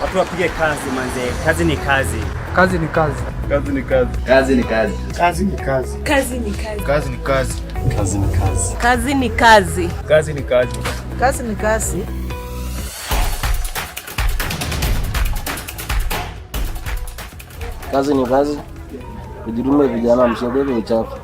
Watu wapige kazi manze. Kazi ni kazi. Kazi ni kazi. Kazi ni kazi. Kazi ni kazi. Kazi ni kazi. Kazi ni kazi. Kazi ni kazi. Kazi ni kazi. Kazi ni kazi. Kazi ni kazi. Kazi ni kazi. Kazi ni kazi. Kujidume vijana msiogope uchafu.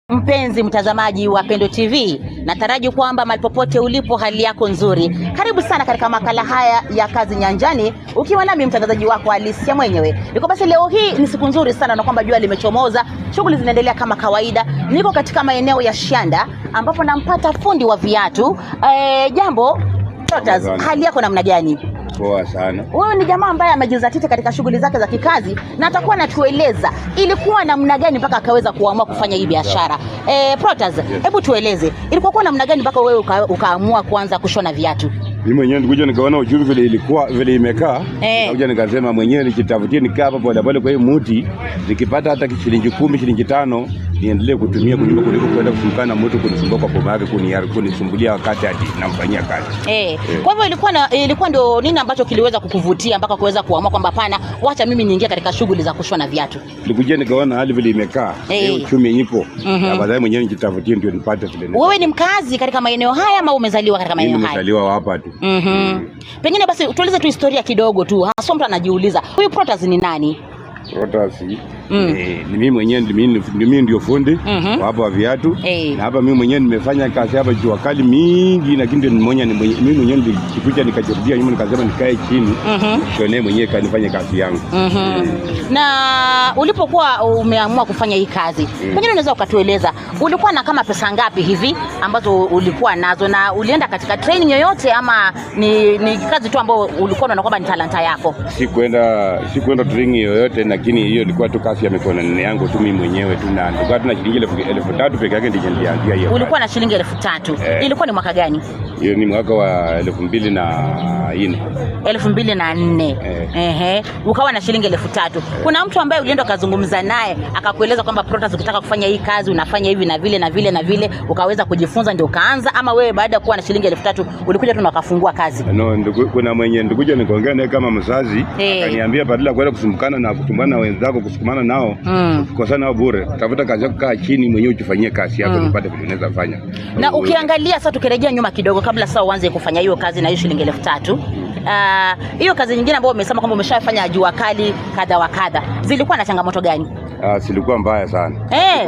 Mpenzi mtazamaji wa Pendo TV, nataraji kwamba malipopote ulipo hali yako nzuri. Karibu sana katika makala haya ya Kazi Nyanjani, ukiwa nami mtangazaji wako Alicia mwenyewe. Niko basi leo hii ni siku nzuri sana na kwamba jua limechomoza, shughuli zinaendelea kama kawaida. Niko katika maeneo ya Shanda ambapo nampata fundi wa viatu. Jambo, Protas, hali yako namna gani? Poa sana. Wewe ni jamaa ambaye amejizatiti katika shughuli zake za kikazi na atakuwa anatueleza ilikuwa namna gani mpaka akaweza kuamua kufanya hii biashara. Protas, hebu tueleze ilikuwa namna gani mpaka wewe ukaamua kuanza kushona viatu? Mimi mwenyewe nilikuja nikaona uchumi vile imekaa. Nikaja nikasema mwenyewe nikitafutie nikaa hapa pole pole kwa hii muti, nikipata hata shilingi 10, shilingi 5 niendelee kutumia kuliko kwenda kusumbukana mtu kunisumbua kwa poma yake kunisumbulia wakati hadi namfanyia kazi. Kwa hivyo ilikuwa ndio nini ambacho kiliweza kukuvutia mpaka kuweza kuamua kwamba hapana, wacha mimi niingie katika shughuli za kushona viatu? Nilikuja nikaona hali vile imekaa, uchumi ipo. Na baadaye mwenyewe nikitafutie ndio nipate vile. Wewe ni mkazi katika maeneo haya ama umezaliwa katika maeneo haya? Nimezaliwa hapa tu. Pengine basi tueleze tu historia kidogo tu. Hasa mtu anajiuliza, huyu Protas ni nani? Protas ni mimi mwenyewe, mimi ndio fundi hapa wa viatu. Na hapa mimi mwenyewe nimefanya kazi hapa jua kali mingi, lakini ndio mimi mwenyewe nilikuja nikajirudia nyuma nikasema nikae chini tuone mwenyewe kanifanye kazi yangu. Na ulipokuwa umeamua kufanya hii kazi, pengine unaweza ukatueleza ulikuwa na kama pesa ngapi hivi ambazo ulikuwa nazo, na ulienda katika training yoyote ama ni kazi tu ambayo ulikuwa unaona kwamba ni talanta yako? Sikuenda training yoyote, lakini hiyo ilikuwa tu kazi ya mikono yangu tu mimi mwenyewe tu, na nilikuwa tuna shilingi 3,000 peke yake ndio nilianzia hiyo. Ulikuwa na shilingi 3,000. Ilikuwa ni mwaka gani? Hiyo ni mwaka wa 2004. 2004. Ukawa na shilingi 3,000. Kuna mtu ambaye ulienda kuzungumza naye akakueleza kwamba Protas, ukitaka kufanya hii kazi unafanya hivi na vile na vile na vile, ukaweza kujifunza ndio ukaanza, ama wewe baada ya kuwa na shilingi 3,000 ulikuja tu na ukafungua kazi? No, kuna mwenye nduguja nikaongea naye kama mzazi, akaniambia badala kwenda kusumbukana na kutumbana na wenzako, kusukumana nao, kukosana nao bure, tafuta kazi yako, kaa chini mwenyewe ujifanyie kazi yako nipate vile unaweza fanya. Na ukiangalia sasa, tukirejea nyuma kidogo kabla sasa uanze kufanya hiyo kazi na hiyo shilingi 3,000, hiyo kazi nyingine ambayo umesema kwamba umeshafanya jua kali kadha wa kadha, zilikuwa na changamoto gani? Silikuwa mbaya sana.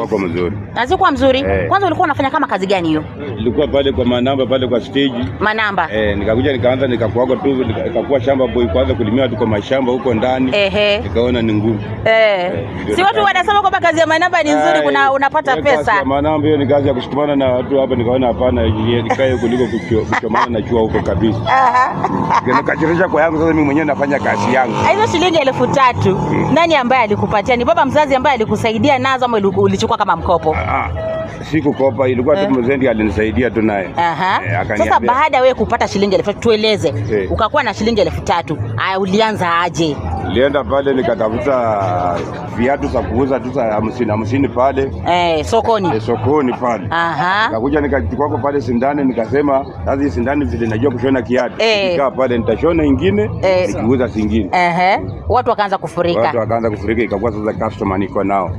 Kwa mzuri. Hazikuwa mzuri. Kwanza ulikuwa unafanya kama kazi gani hiyo? Ilikuwa pale kwa manamba pale kwa stage. Manamba. Nikakuja nikaanza nikakuaga tu nikakuwa shamba boy, kwanza kulimia tu kwa mashamba huko ndani. Nikaona ni ngumu. Si watu wanasema kwamba kazi ya manamba ni nzuri, kuna unapata pesa. Kazi ya manamba hiyo ni kazi ya kushikamana na watu hapa, nikaona hapana, nikae kuliko kuchomana na jua huko kabisa. Nikajirisha kwa yangu, sasa mimi mwenyewe nafanya kazi yangu. Hizo shilingi 3,000 nani ambaye alikupatia? Ni baba mzazi ambaye alikusaidia nazo ama ulichukua kama mkopo? Sikukopa, ilikuwa tu mzendi alinisaidia tu naye. Sasa baada ya wewe kupata shilingi 3,000, tueleze, ukakuwa na shilingi 3,000, ulianza aje? Nilienda pale nikatafuta viatu za kuuza tu za 50 pale sokoni. Sokoni pale. Nikakuja nikachukua pale sindani, nikasema sasa hii sindani vile najua kushona kiatu, nikaa pale nitashona ingine nikiuza zingine. Watu wakaanza kufurika. Ikakuwa sasa customer niko nao.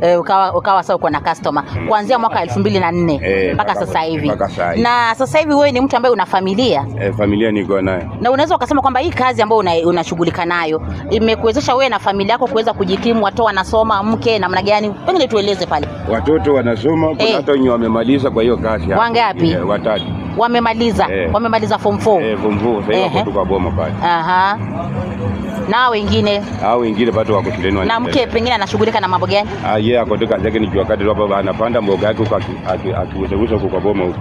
Ukawa sasa uko na customer kuanzia mwaka 2004 mpaka sasa hivi. Na sasa hivi wewe ni mtu ambaye una familia? Familia niko nayo. Na unaweza ukasema kwamba hii kazi ambayo unashughulika nayo imekuwezesha wewe na familia yako kuweza kujikimu? Watoto wanasoma, mke namna gani? Pengine tueleze pale. Watoto wanasoma, kuna hata wenye wamemaliza kwa hiyo kazi hapo. Wangapi? 3. Wamemaliza? Wamemaliza form 4? Form 4 sasa hapo tuko boma pale. Na wengine? Wengine bado wako shuleni. Na mke pengine anashughulika na mambo gani? Yeye akotoka zake ni jua kati hapo, anapanda mboga yake huko akiuza huko kwa boma huko.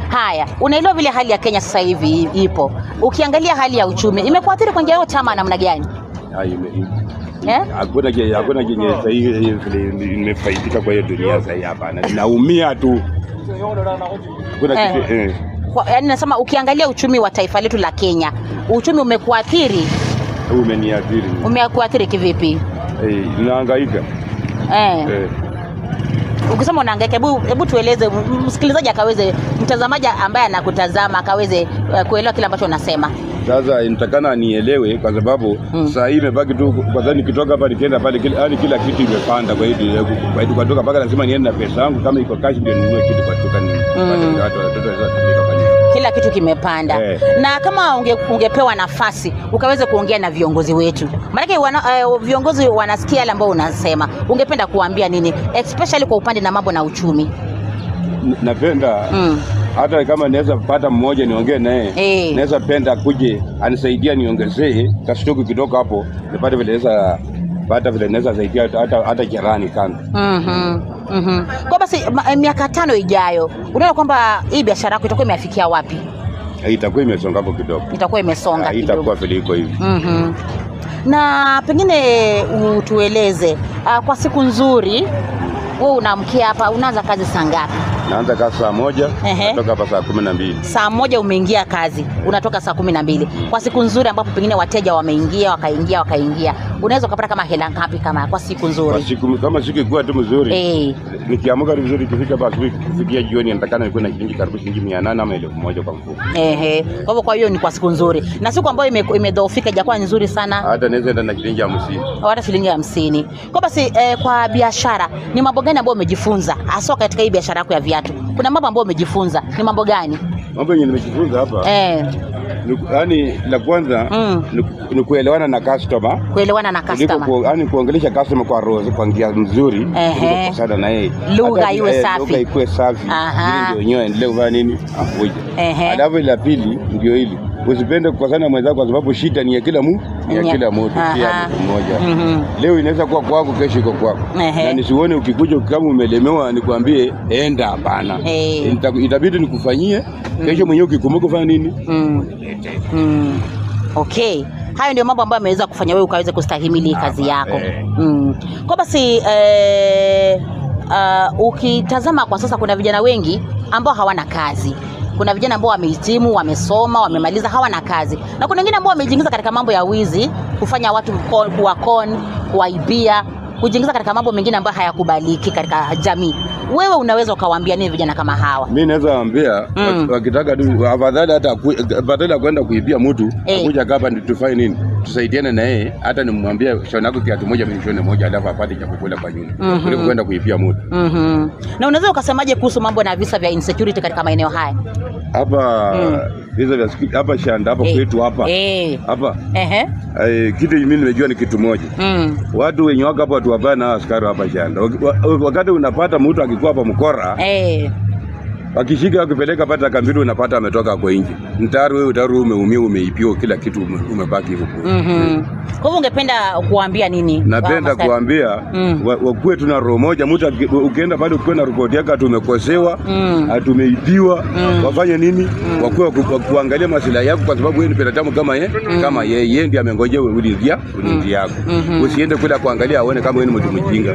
Haya, unaelewa vile hali ya Kenya sasa hivi ipo. Ukiangalia hali ya uchumi imekuathiri kwa njia yote ama namna gani? Hakuna jenye sasa hivi nimefaidika kwa hiyo dunia sasa hapa. Naumia tu. Kuna kitu yaani nasema ukiangalia uchumi wa taifa letu la Kenya, uchumi umekuathiri? Umeniathiri. Umekuathiri kivipi? Ninahangaika. ukisema unahangaika, hebu tueleze msikilizaji akaweze, mtazamaji ambaye anakutazama akaweze kuelewa kile ambacho unasema. Sasa inatakana nielewe kwa sababu saa hii imebaki tu, kwa sababu nikitoka hapa nikienda pale kila kitu imepanda. Kwa hiyo kwa duka mpaka lazima niende na pesa yangu, kama iko cash ndio ninunue kitu kwa duka. Watoto kila kitu kimepanda. Na kama ungepewa nafasi ukaweza kuongea na viongozi wetu, maana viongozi wanasikia yale ambao unasema, ungependa kuambia nini, especially kwa upande na mambo na uchumi? Napenda hata kama naweza pata mmoja niongee naye, naweza penda kuje anisaidia niongezee kastoki kidogo hapo, nipate vile naweza pata vile naweza saidia hata jirani kando. Kwa basi miaka 5 ijayo unaona kwamba hii biashara yako itakuwa imefikia wapi? Itakuwa imesonga hapo kidogo. Itakuwa imesonga kidogo. Itakuwa vile iko hivi. Na pengine utueleze kwa siku nzuri wewe unaamkia hapa, unaanza kazi saa ngapi? Naanza kazi saa 1, natoka hapa saa 12. Saa 1 umeingia kazi, unatoka saa 12. Kwa siku nzuri ambapo pengine wateja wameingia wakaingia, unaweza kupata kama hela ngapi kama kwa siku nzuri? Kwa siku kama siku ikuwa tu mzuri. Nikiamka vizuri kifika basi kufikia jioni nitakana nikuwe na shilingi karibu shilingi 800 ama 1000 kwa mfuko. Kwa hiyo ni kwa siku nzuri. Na siku ambayo imedhoofika ijakuwa nzuri sana, hata naweza enda na shilingi 50. Hata shilingi 50. Kwa basi kwa biashara ni mambo gani ambayo umejifunza hasa katika hii biashara yako ya viatu? Kuna mambo ambayo umejifunza, ni mambo gani? Mambo yenye nimejifunza hapa yaani la kwanza ni kuelewana na customer. Kuelewana na customer. Yaani kuongelesha customer kwa njia nzuri, kwa sana na yeye. Lugha iwe safi. Lugha ikuwe safi. Ndio wenyewe endelee kufanya nini? Afuje. Alafu la pili ndio hili. Usipende kukosana mwenzako kwa sababu shida ni ya kila mtu, si ya mtu mmoja. Leo inaweza kuwa kwako, kesho iko kwako. Na nisione ukikuja kama umelemewa nikwambie enda, hapana. Itabidi nikufanyie, kesho mwenyewe ukikumbuka kufanya nini? Okay. Hayo ndio mambo ambayo ameweza kufanya wewe ukaweza kustahimili kazi yako. Kwa basi ukitazama kwa sasa kuna vijana wengi ambao hawana kazi. Kuna vijana ambao wamehitimu, wamesoma, wamemaliza, hawana kazi. Na kuna wengine ambao wamejiingiza katika mambo ya wizi, kufanya watu kuwaibia, kujiingiza katika mambo mengine ambayo hayakubaliki katika jamii. Wewe unaweza ukawaambia nini vijana kama hawa? Mimi naweza waambia wakitaka tu afadhali hata badala kwenda kuibia mtu, kuja hapa tufanye nini? Tusaidiane na yeye, hata nimwambie shona yako kiatu moja mimi shone moja, alafu apate cha kukula kwa nyumba. Kuliko kwenda kuibia mtu. Na unaweza ukasemaje kuhusu mambo na visa vya insecurity katika maeneo haya? Hapa visa vya hapa Shanda hapa kwetu hapa. Hapa. Kitu mimi nimejua ni kitu moja. Watu wenye wako hapa watu wabaya na askari hapa Shanda. Wakati unapata mtu akikuwa hapa mkora, wakishika wakipeleka pata kambiru unapata ametoka kwa nje. Mtaro wewe umeumia, umeipiwa, kila kitu umebaki hivyo. Kwa hivyo ungependa kuambia nini? Napenda kuambia wakuwe tuna roho moja. Mtu ukienda pale ukiwa na ripoti yako tumekosewa, tumeibiwa, wafanye nini? Wakuwe kuangalia maslahi yako, kwa sababu wewe ni binadamu kama yeye ndiye amengojea ulinzi yako. Usiende kula kuangalia aone kama wewe ni mtu mjinga.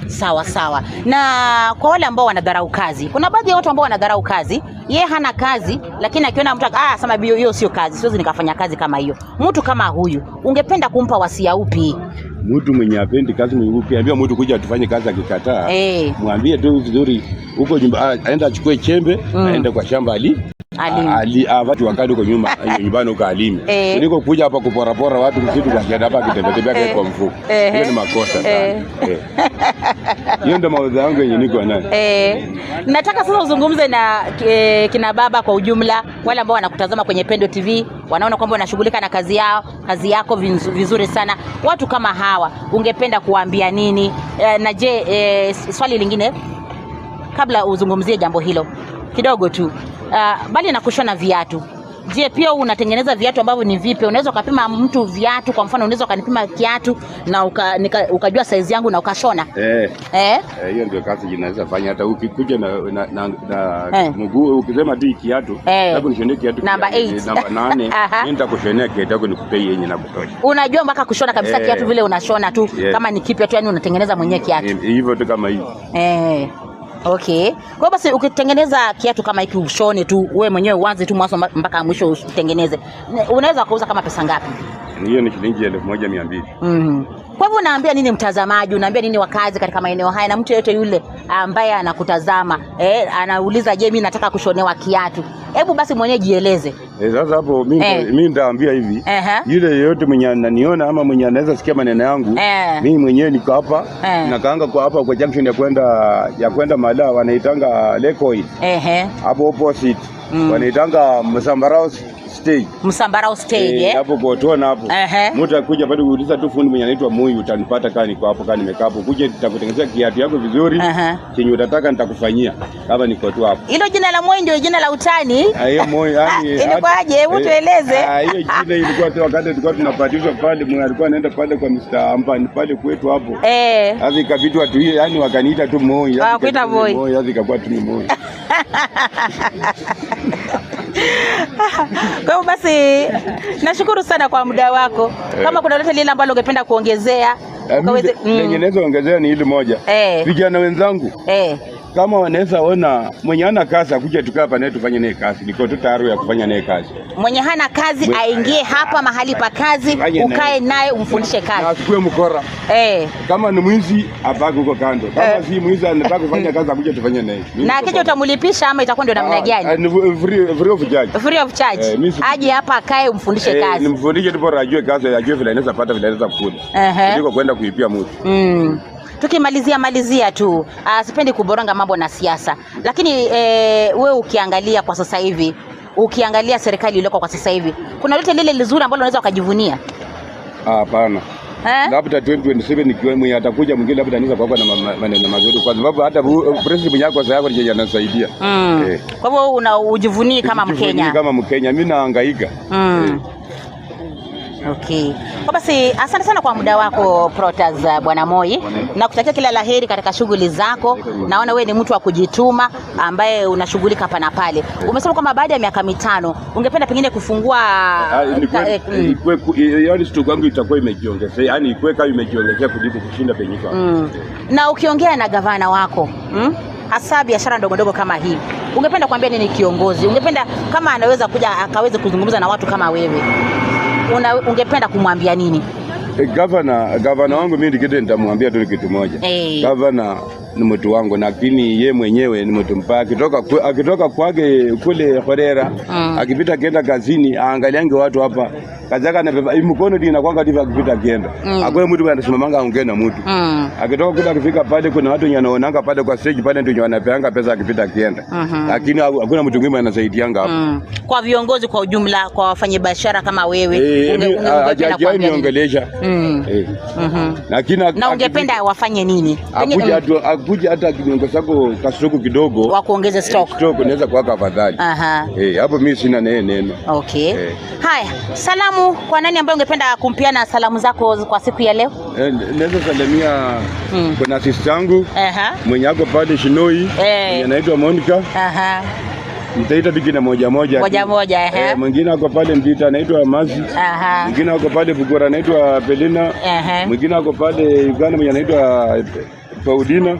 Sawa. Na kwa wale ambao wanadharau kazi, kuna baadhi ya watu ambao wanadharau kazi. Yeye hana kazi, lakini akiona mtu sema hiyo sio kazi, siwezi nikafanya kazi kama hiyo. Mtu kama huyu ungependa kumpa wasia upi? Mtu mwenye hapendi kazi, ukiambia mtu kuja atufanye kazi akikataa, mwambie tu vizuri huko nyumba, aenda achukue chembe, aende kwa shamba watu wakati uko nyumbani uko alimi. Niko kuja hapa kupora watu msitu kwa kiada hapa kitembea kwa mfuko. Hiyo ni makosa sana. Hiyo ndio mawazo yangu yenye niko nayo. Nataka sasa uzungumze na kina baba kwa ujumla, wale ambao wanakutazama kwenye Pendo TV, wanaona kwamba unashughulika na kazi yako vizuri sana. Watu kama hawa ungependa kuambia nini? Na je, swali lingine kabla uzungumzie jambo hilo kidogo tu. Bali na kushona viatu, je, pia unatengeneza viatu ambavyo ni vipi? Unaweza ukapima mtu viatu, kwa mfano unaweza ukanipima kiatu na ukajua size yangu na ukashona? Hiyo ndio kazi inaweza fanya. Hata ukikuja na mguu ukisema tu kiatu, hebu nishonee kiatu namba 8 namba 8, mimi nitakushonea kiatu yako nikupei yenye na kutosha. Unajua mpaka kushona kabisa kiatu vile unashona tu kama ni kipi tu, yani unatengeneza mwenyewe kiatu. Hivyo tu kama hivi. Okay. Kwa basi ukitengeneza kiatu kama hiki ushone tu wewe mwenyewe, uanze tu mwanzo mpaka mwisho utengeneze, unaweza kuuza kama pesa ngapi? Hiyo ni shilingi 1200. Kwa hivyo unaambia nini mtazamaji, unaambia nini wakazi katika maeneo haya na mtu yote yule ambaye anakutazama anauliza je, mimi nataka kushonewa kiatu? Hebu basi mwenyewe jieleze. Sasa hapo mimi nitaambia hivi, yule yeyote mwenye ananiona ama mwenye anaweza sikia maneno yangu, mimi mwenyewe niko hapa nakaanga kwa hapa kwa junction ya kwenda Mala wanaitanga Lekoil. Hapo opposite wanaitanga Msambarao stage. Hapo Botona hapo. Mtu akuja bado kuuliza tu fundi mwenye anaitwa Moi, utanipata kani kwa hapo, kani nimekaa hapo. Kuja nitakutengenezea kiatu yako vizuri. Chenye utataka nitakufanyia. Kama niko tu hapo. Hilo jina la Moi ndio jina la utani? Hiyo Moi yani. Ilikuwaje? Hebu tueleze. Hiyo jina ilikuwa tu wakati tulikuwa tunapatishwa pale, mwenye alikuwa anaenda pale kwa Mr. Ampani pale kwetu hapo. Sasa ikabidi watu yani wakaniita tu Moi. Kuita Moi. Moi sasa ikakuwa tu ni Moi. Kwa hiyo basi nashukuru sana kwa muda wako. Kama kuna lolote lile ambalo ungependa kuongezea, ukaweze ninaweza ongezea ni hili moja. Vijana wenzangu. Kama wanaweza ona mwenye hana kazi akuje tukaa hapa naye tufanye naye kazi. Niko tu tayari ya kufanya naye kazi. Mwenye hana kazi aingie hapa mahali pa kazi, ukae naye umfundishe kazi. Na asikue mkora. Kama ni mwizi abaki huko kando. Kama si mwizi anataka kufanya kazi akuje tufanye naye. Na kesho utamlipisha ama itakuwa ndio namna gani? Free of charge. Free of charge. Aje hapa akae umfundishe kazi. Nimfundishe tu bora ajue kazi, ajue vile anaweza pata, vile anaweza kula. Ndiko kwenda kuipia mtu. Tukimalizia tu, sipendi kuboronga mambo na siasa, lakini wewe ukiangalia kwa sasa hivi, ukiangalia serikali iliyoko kwa sasa hivi, kuna lolote lile lizuri ambalo unaweza ukajivunia? Hapana. Labda 2027 nikiwa mwenye atakuja mwingine labda anaweza kuwa na maneno mazuri, kwa sababu hata president mwenyewe kwa sababu yeye anasaidia. Kwa hivyo unajivunia kama Mkenya? Kama Mkenya mimi nahangaika. Okay. Kwa basi asante sana kwa muda wako Protas Bwana Moi, na kutakia kila laheri katika shughuli zako. Naona wewe ni mtu wa kujituma ambaye unashughulika hapa na pale. Umesema kwamba baada ya miaka 5 ungependa pengine kufungua yani stock yangu itakuwa imejiongezea, yani ikuwe kama imejiongezea kuliko kushinda penye. Na ukiongea na gavana wako, hasa biashara ndogo ndogo kama hii, ungependa kuambia nini kiongozi? Ungependa kama anaweza kuja akaweze kuzungumza na watu kama wewe, ungependa kumwambia nini? Gavana wangu mimi ndikide nitamwambia tu kitu moja. Gavana ni mtu wangu, lakini ye mwenyewe ni mtu mbaya. Akitoka kwake kule Horera, akipita kenda kazini, aangaliange watu hapa. Kazaka na mkono ndio inakuanga ndivyo akipita kienda. Hakuna mtu anasimamanga aongee na mtu. Akitoka kule akifika pale kuna watu wanaonanga pale kwa stage pale ndio wanapeanga pesa akipita kienda. Lakini hakuna mtu mwingine anasaidianga hapo. Kwa viongozi kwa ujumla, kwa wafanyabiashara kama wewe, ungependa kuongelesha. Lakini na ungependa wafanye nini? Akuja hata kidogo chako kasoko kidogo wa kuongeza stock unaweza kuweka afadhali. Hapo mimi sina neno. Okay. Haya, salamu kwa nani ambaye ungependa kumpiana salamu zako kwa siku ya leo? Naweza salamia kuna sister yangu mwenye yako pale Shinoi, mwenye anaitwa Monica. Mtaita bikina moja. Mwingine wako pale Mbita anaitwa Mazi. Mwingine wako pale Bugora anaitwa Pelina. Mwingine wako pale Uganda mwenye anaitwa Paudina.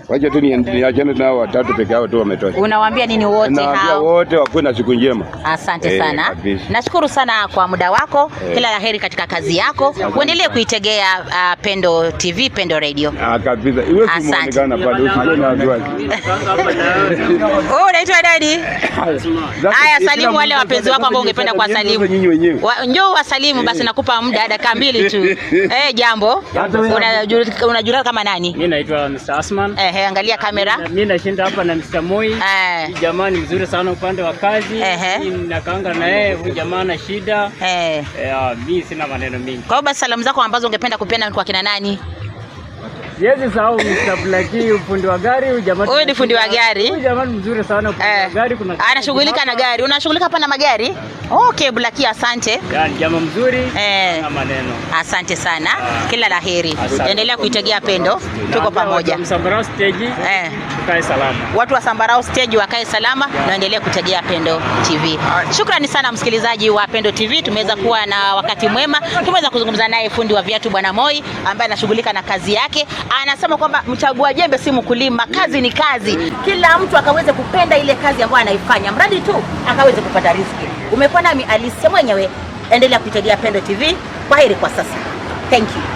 Wacha tu niachane nao watatu peke yao tu wametosha. Unawaambia nini wote hao? Naambia wote wakuwe na siku njema. Asante sana. Nashukuru sana kwa muda wako. Kila laheri katika kazi yako. Uendelee kuitegea Pendo TV, Pendo Radio. Kabisa. Iwe muonekana pale usije na watu wake. Unaitwa nani? Haya, salimu wale wapenzi wako ambao ungependa kuwasalimu. Njoo wasalimu basi, nakupa muda dakika 2 tu. Jambo. Unajulikana kama nani? Mimi naitwa Mr. Asman. Angalia kamera. Mimi nashinda hapa na Mr. Moi. Jamani mzuri sana upande wa kazi. Mimi nakaanga na yeye, huyu jamaa na shida. Mimi sina maneno mengi. Kwa hiyo basi salamu zako ambazo ungependa kupeana kwa kina nani? Siwezi sahau Mr. Blackie, fundi wa gari. Huyu jamaa. Wewe ni fundi wa gari? Huyu jamaa mzuri sana fundi wa gari. Anashughulika na gari. Unashughulika hapa na magari? Okay, Blackie, asante. Jamaa mzuri na maneno. Asante sana. Kila laheri. Endelea kuitegea Pendo. Tuko pamoja. Msambarao stage. Wakae salama. Watu wa Sambarao stage wakae salama na endelee kutegea Pendo TV. Shukrani sana msikilizaji wa Pendo TV. Tumeweza kuwa na wakati mwema. Tumeweza kuzungumza naye fundi wa viatu Bwana Moi ambaye anashughulika na kazi yake. Anasema kwamba mchagua jembe si mkulima, kazi ni kazi. Kila mtu akaweze kupenda ile kazi ambayo anaifanya, mradi tu akaweze kupata riziki. Umekuwa nami Alice mwenyewe endelea kuitegemea Pendo TV. Kwaheri kwa sasa. Thank you.